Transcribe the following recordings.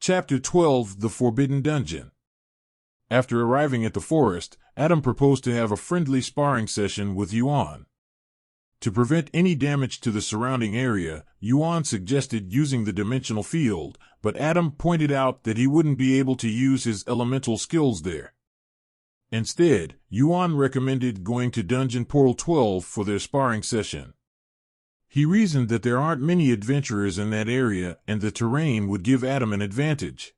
Chapter 12: The Forbidden Dungeon. After arriving at the forest, Adam proposed to have a friendly sparring session with Yuan. To prevent any damage to the surrounding area, Yuan suggested using the dimensional field, but Adam pointed out that he wouldn't be able to use his elemental skills there. Instead, Yuan recommended going to Dungeon Portal 12 for their sparring session. He reasoned that there aren't many adventurers in that area and the terrain would give Adam an advantage.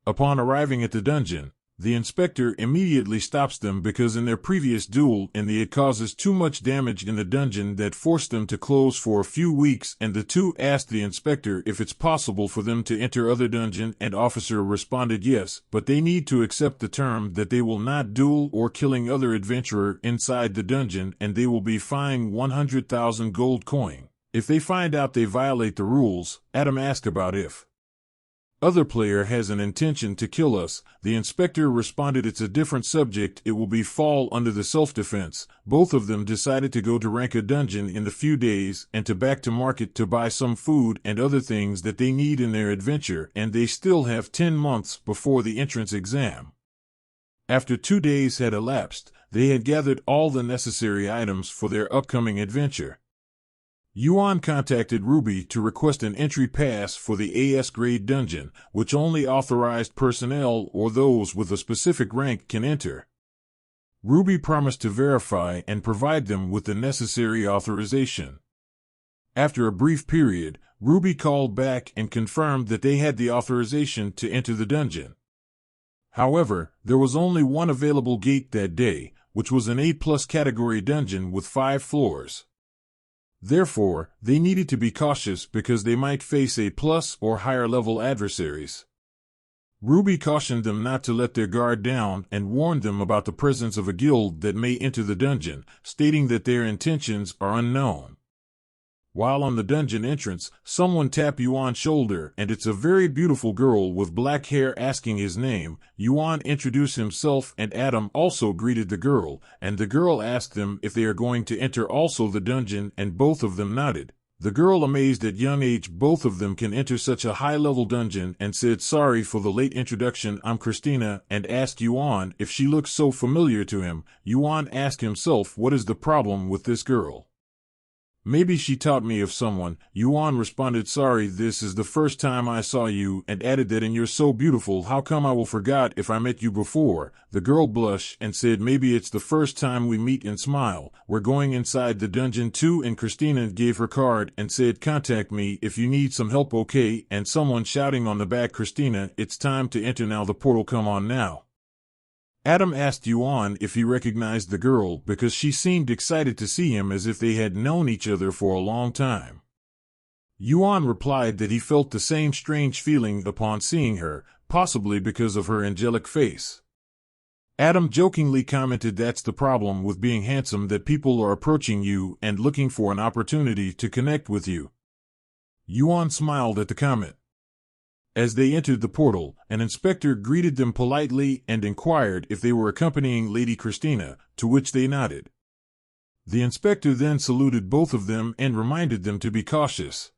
Upon arriving at the dungeon, the inspector immediately stops them because in their previous duel it causes too much damage in the dungeon that forced them to close for a few weeks, and the two asked the inspector if it's possible for them to enter other dungeon, and officer responded yes, but they need to accept the term that they will not duel or killing other adventurer inside the dungeon, and they will be fined 100,000 gold coin. If they find out they violate the rules, Adam asked about if other player has an intention to kill us. The inspector responded it's a different subject, it will be fall under the self-defense. Both of them decided to go to rank a dungeon in the few days and to back to market to buy some food and other things that they need in their adventure, and they still have 10 months before the entrance exam. After 2 days had elapsed, they had gathered all the necessary items for their upcoming adventure. Yuan contacted Ruby to request an entry pass for the AS grade dungeon, which only authorized personnel or those with a specific rank can enter. Ruby promised to verify and provide them with the necessary authorization. After a brief period, Ruby called back and confirmed that they had the authorization to enter the dungeon. However, there was only one available gate that day, which was an A+ category dungeon with 5 floors. Therefore, they needed to be cautious because they might face A+ or higher level adversaries. Ruby cautioned them not to let their guard down and warned them about the presence of a guild that may enter the dungeon, stating that their intentions are unknown. While on the dungeon entrance, someone tapped Yuan's shoulder, and it's a very beautiful girl with black hair asking his name. Yuan introduced himself and Adam also greeted the girl, and the girl asked them if they are going to enter also the dungeon, and both of them nodded. The girl, amazed at young age both of them can enter such a high-level dungeon, and said sorry for the late introduction, I'm Christina, and asked Yuan if she looks so familiar to him. Yuan asked himself what is the problem with this girl. Maybe she taught me of someone. Yuan responded, sorry, this is the first time I saw you, and added that, and you're so beautiful, how come I will forgot if I met you before? The girl blushed and said maybe it's the first time we meet, and smile. We're going inside the dungeon too, and Christina gave her card and said contact me if you need some help, okay? And someone shouting on the back, Christina, it's time to enter now, the portal, come on now. Adam asked Yuan if he recognized the girl because she seemed excited to see him as if they had known each other for a long time. Yuan replied that he felt the same strange feeling upon seeing her, possibly because of her angelic face. Adam jokingly commented that's the problem with being handsome, that people are approaching you and looking for an opportunity to connect with you. Yuan smiled at the comment. As they entered the portal, an inspector greeted them politely and inquired if they were accompanying Lady Christina, to which they nodded. The inspector then saluted both of them and reminded them to be cautious.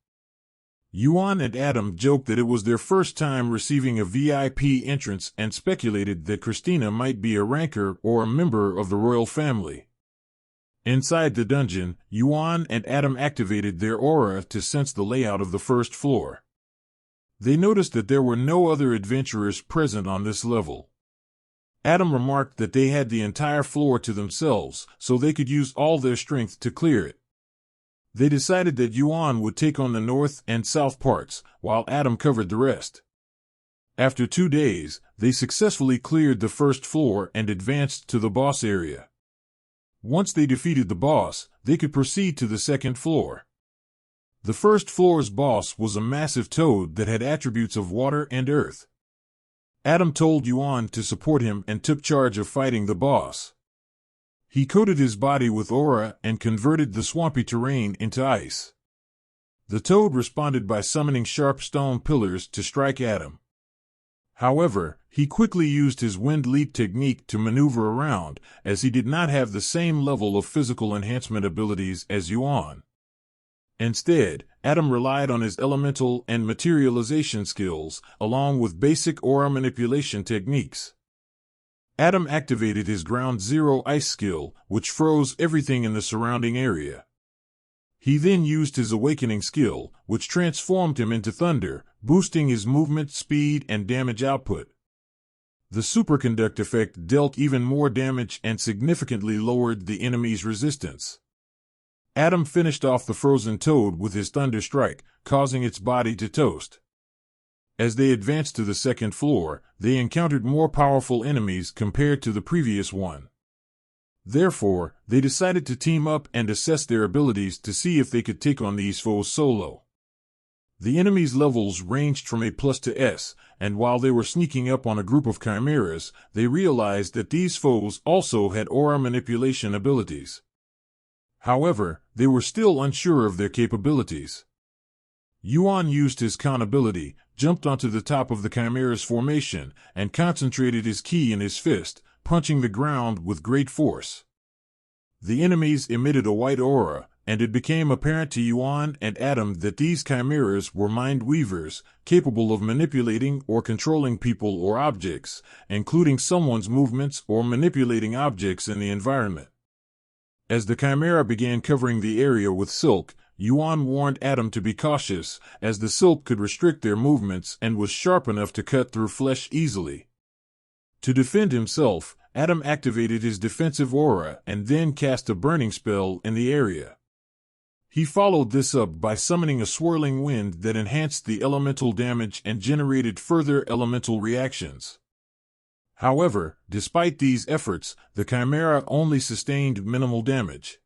Yuan and Adam joked that it was their first time receiving a VIP entrance and speculated that Christina might be a ranker or a member of the royal family. Inside the dungeon, Yuan and Adam activated their aura to sense the layout of the first floor. They noticed that there were no other adventurers present on this level. Adam remarked that they had the entire floor to themselves, so they could use all their strength to clear it. They decided that Yuan would take on the north and south parts, while Adam covered the rest. After 2 days, they successfully cleared the first floor and advanced to the boss area. Once they defeated the boss, they could proceed to the second floor. The first floor's boss was a massive toad that had attributes of water and earth. Adam told Yuan to support him and took charge of fighting the boss. He coated his body with aura and converted the swampy terrain into ice. The toad responded by summoning sharp stone pillars to strike Adam. However, he quickly used his wind leap technique to maneuver around, as he did not have the same level of physical enhancement abilities as Yuan. Instead, Adam relied on his elemental and materialization skills, along with basic aura manipulation techniques. Adam activated his Ground Zero Ice skill, which froze everything in the surrounding area. He then used his Awakening skill, which transformed him into thunder, boosting his movement speed and damage output. The superconduct effect dealt even more damage and significantly lowered the enemy's resistance. Adam finished off the frozen toad with his thunder strike, causing its body to toast. As they advanced to the second floor, they encountered more powerful enemies compared to the previous one. Therefore, they decided to team up and assess their abilities to see if they could take on these foes solo. The enemies' levels ranged from A+ to S, and while they were sneaking up on a group of chimeras, they realized that these foes also had aura manipulation abilities. However, they were still unsure of their capabilities. Yuan used his Con ability, jumped onto the top of the chimera's formation, and concentrated his ki in his fist, punching the ground with great force. The enemies emitted a white aura, and it became apparent to Yuan and Adam that these chimeras were mind weavers, capable of manipulating or controlling people or objects, including someone's movements or manipulating objects in the environment. As the chimera began covering the area with silk, Yuan warned Adam to be cautious, as the silk could restrict their movements and was sharp enough to cut through flesh easily. To defend himself, Adam activated his defensive aura and then cast a burning spell in the area. He followed this up by summoning a swirling wind that enhanced the elemental damage and generated further elemental reactions. However, despite these efforts, the chimera only sustained minimal damage.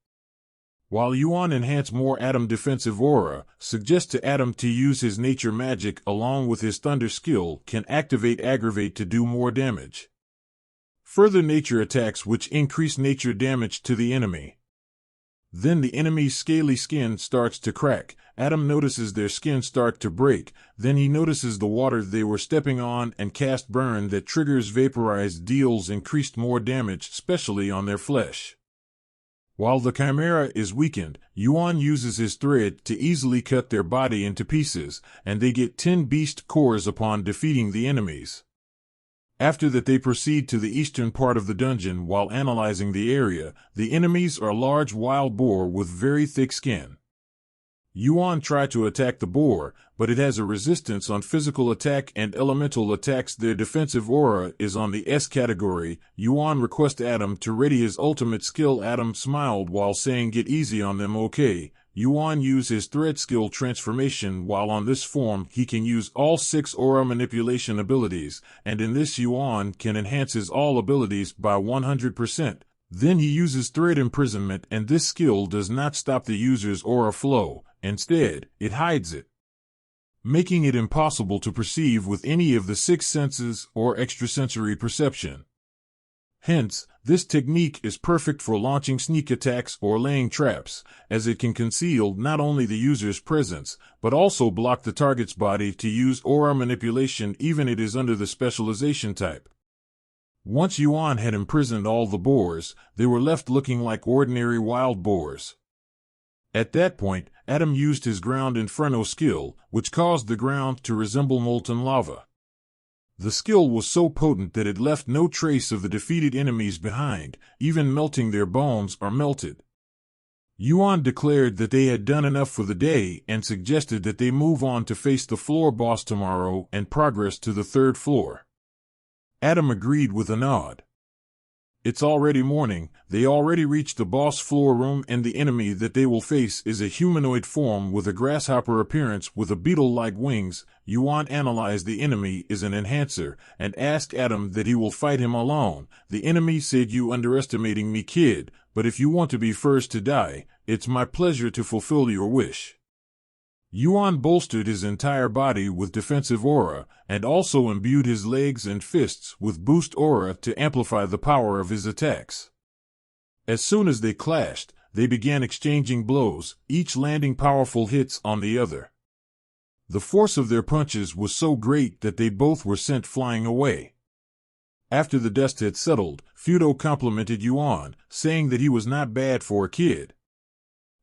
While Yuan enhanced more Adam defensive aura, suggests to Adam to use his nature magic along with his thunder skill can activate aggravate to do more damage. Further nature attacks which increase nature damage to the enemy. Then the enemy's scaly skin starts to crack. Adam notices their skin start to break. Then he notices the water they were stepping on and cast burn that triggers vaporized deals increased more damage, especially on their flesh. While the chimera is weakened, Yuan uses his thread to easily cut their body into pieces, and they get 10 beast cores upon defeating the enemies. After that they proceed to the eastern part of the dungeon. While analyzing the area, the enemies are a large wild boar with very thick skin. Yuan tried to attack the boar, but it has a resistance on physical attack and elemental attacks. Their defensive aura is on the S category. Yuan requests Adam to ready his ultimate skill. Adam smiled while saying get easy on them, okay. Yuan used his thread skill transformation. While on this form he can use all 6 aura manipulation abilities, and in this Yuan can enhance his all abilities by 100%. Then he uses thread imprisonment, and this skill does not stop the user's aura flow. Instead, it hides it, making it impossible to perceive with any of the 6 senses or extrasensory perception. Hence, this technique is perfect for launching sneak attacks or laying traps, as it can conceal not only the user's presence, but also block the target's body to use aura manipulation even it is under the specialization type. Once Yuan had imprisoned all the boars, they were left looking like ordinary wild boars. At that point, Adam used his Ground Inferno skill, which caused the ground to resemble molten lava. The skill was so potent that it left no trace of the defeated enemies behind, even melting their bones are melted. Yuan declared that they had done enough for the day and suggested that they move on to face the floor boss tomorrow and progress to the 3rd floor. Adam agreed with a nod. It's already morning, they already reached the boss floor room, and the enemy that they will face is a humanoid form with a grasshopper appearance with a beetle-like wings. Yuan analyzed the enemy is an enhancer, and asked Adam that he will fight him alone. The enemy said, "You underestimating me, kid, but if you want to be first to die, it's my pleasure to fulfill your wish." Yuan bolstered his entire body with defensive aura, and also imbued his legs and fists with boost aura to amplify the power of his attacks. As soon as they clashed, they began exchanging blows, each landing powerful hits on the other. The force of their punches was so great that they both were sent flying away. After the dust had settled, Fudo complimented Yuan, saying that he was not bad for a kid.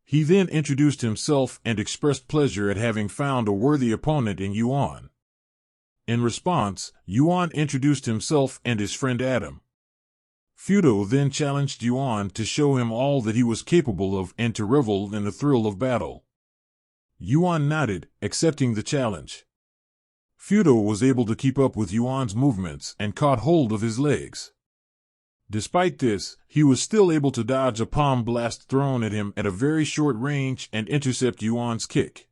He then introduced himself and expressed pleasure at having found a worthy opponent in Yuan. In response, Yuan introduced himself and his friend Adam. Fudo then challenged Yuan to show him all that he was capable of and to revel in the thrill of battle. Yuan nodded, accepting the challenge. Fudo was able to keep up with Yuan's movements and caught hold of his legs. Despite this, he was still able to dodge a palm blast thrown at him at a very short range and intercept Yuan's kick.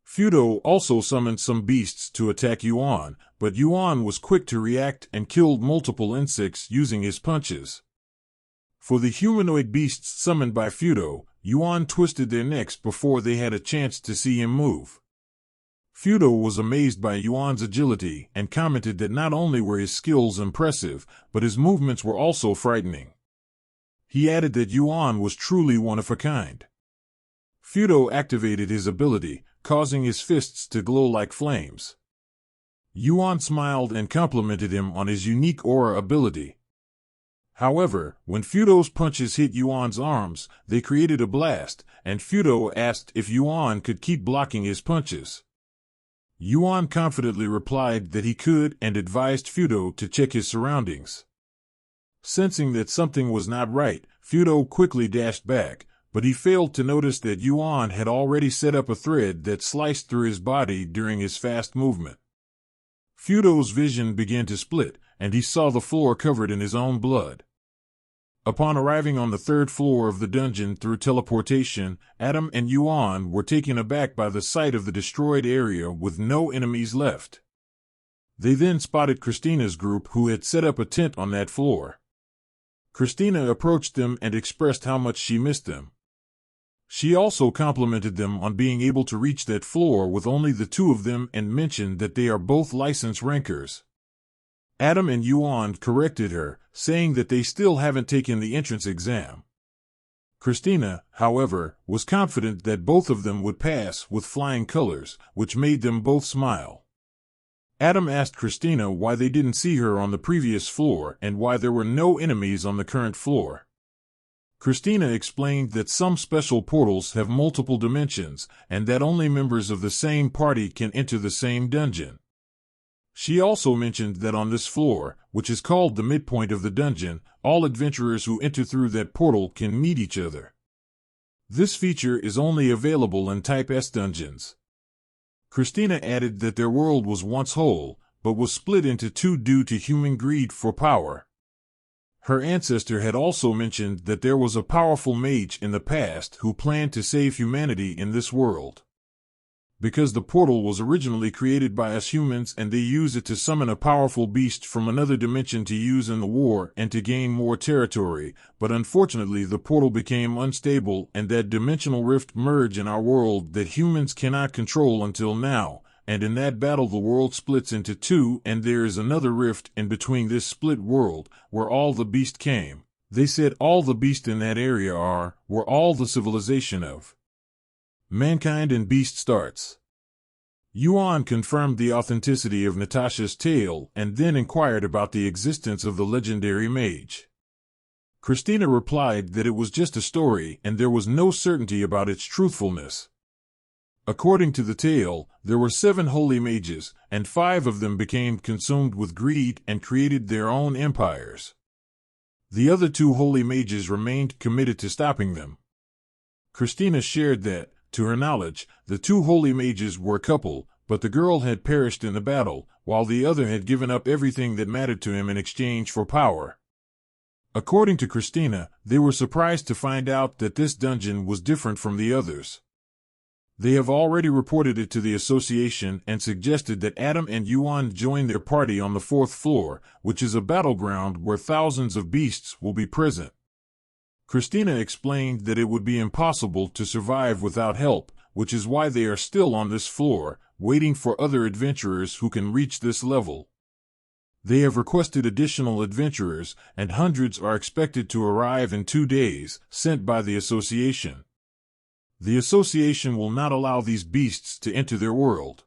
Fudo also summoned some beasts to attack Yuan, but Yuan was quick to react and killed multiple insects using his punches. For the humanoid beasts summoned by Fudo, Yuan twisted their necks before they had a chance to see him move. Fudo was amazed by Yuan's agility and commented that not only were his skills impressive, but his movements were also frightening. He added that Yuan was truly one of a kind. Fudo activated his ability, causing his fists to glow like flames. Yuan smiled and complimented him on his unique aura ability. However, when Fudo's punches hit Yuan's arms, they created a blast, and Fudo asked if Yuan could keep blocking his punches. Yuan confidently replied that he could and advised Fudo to check his surroundings. Sensing that something was not right, Fudo quickly dashed back, but he failed to notice that Yuan had already set up a thread that sliced through his body during his fast movement. Fudo's vision began to split, and he saw the floor covered in his own blood. Upon arriving on the third floor of the dungeon through teleportation, Adam and Yuan were taken aback by the sight of the destroyed area with no enemies left. They then spotted Christina's group, who had set up a tent on that floor. Christina approached them and expressed how much she missed them. She also complimented them on being able to reach that floor with only the two of them and mentioned that they are both licensed rankers. Adam and Yuan corrected her, saying that they still haven't taken the entrance exam. Christina, however, was confident that both of them would pass with flying colors, which made them both smile. Adam asked Christina why they didn't see her on the previous floor and why there were no enemies on the current floor. Christina explained that some special portals have multiple dimensions and that only members of the same party can enter the same dungeon. She also mentioned that on this floor, which is called the midpoint of the dungeon, all adventurers who enter through that portal can meet each other. This feature is only available in Type S dungeons. Christina added that their world was once whole, but was split into two due to human greed for power. Her ancestor had also mentioned that there was a powerful mage in the past who planned to save humanity in this world. Because the portal was originally created by us humans and they use it to summon a powerful beast from another dimension to use in the war and to gain more territory, but unfortunately the portal became unstable and that dimensional rift merged in our world that humans cannot control until now, and in that battle the world splits into two and there is another rift in between this split world, where all the beast came. They said all the beast in that area were all the civilization of mankind and beast starts. Yuan confirmed the authenticity of Natasha's tale and then inquired about the existence of the legendary mage. Christina replied that it was just a story and there was no certainty about its truthfulness. According to the tale, there were 7 holy mages, and 5 of them became consumed with greed and created their own empires. The other 2 holy mages remained committed to stopping them. Christina shared that, to her knowledge, the 2 holy mages were a couple, but the girl had perished in the battle, while the other had given up everything that mattered to him in exchange for power. According to Christina, they were surprised to find out that this dungeon was different from the others. They have already reported it to the association and suggested that Adam and Yuan join their party on the 4th floor, which is a battleground where thousands of beasts will be present. Christina explained that it would be impossible to survive without help, which is why they are still on this floor, waiting for other adventurers who can reach this level. They have requested additional adventurers, and hundreds are expected to arrive in 2 days, sent by the association. The association will not allow these beasts to enter their world.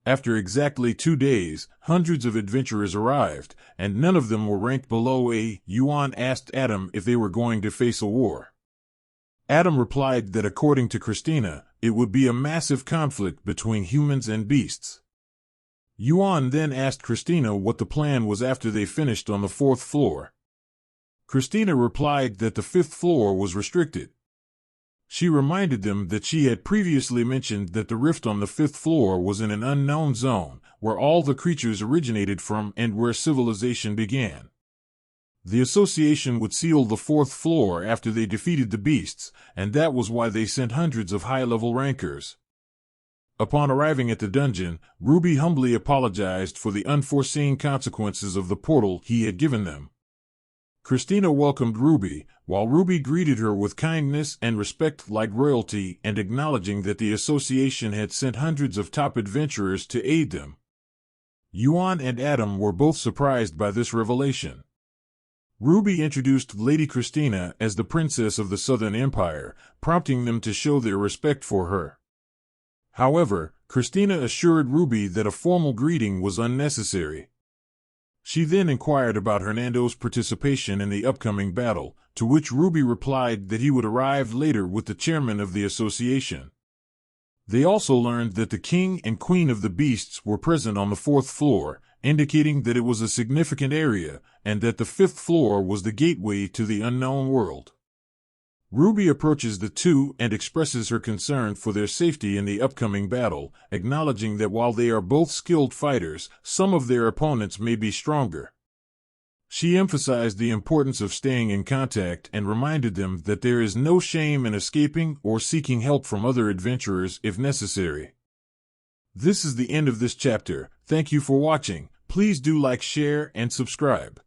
After exactly 2 days, hundreds of adventurers arrived, and none of them were ranked below A. Yuan asked Adam if they were going to face a war. Adam replied that according to Christina, it would be a massive conflict between humans and beasts. Yuan then asked Christina what the plan was after they finished on the 4th floor. Christina replied that the 5th floor was restricted. She reminded them that she had previously mentioned that the rift on the 5th floor was in an unknown zone, where all the creatures originated from and where civilization began. The association would seal the 4th floor after they defeated the beasts, and that was why they sent hundreds of high-level rankers. Upon arriving at the dungeon, Ruby humbly apologized for the unforeseen consequences of the portal he had given them. Christina welcomed Ruby, while Ruby greeted her with kindness and respect like royalty and acknowledging that the association had sent hundreds of top adventurers to aid them. Yuan and Adam were both surprised by this revelation. Ruby introduced Lady Christina as the Princess of the Southern Empire, prompting them to show their respect for her. However, Christina assured Ruby that a formal greeting was unnecessary. She then inquired about Hernando's participation in the upcoming battle, to which Ruby replied that he would arrive later with the chairman of the association. They also learned that the king and queen of the beasts were present on the 4th floor, indicating that it was a significant area, and that the 5th floor was the gateway to the unknown world. Ruby approaches the two and expresses her concern for their safety in the upcoming battle, acknowledging that while they are both skilled fighters, some of their opponents may be stronger. She emphasized the importance of staying in contact and reminded them that there is no shame in escaping or seeking help from other adventurers if necessary. This is the end of this chapter. Thank you for watching. Please do like, share, and subscribe.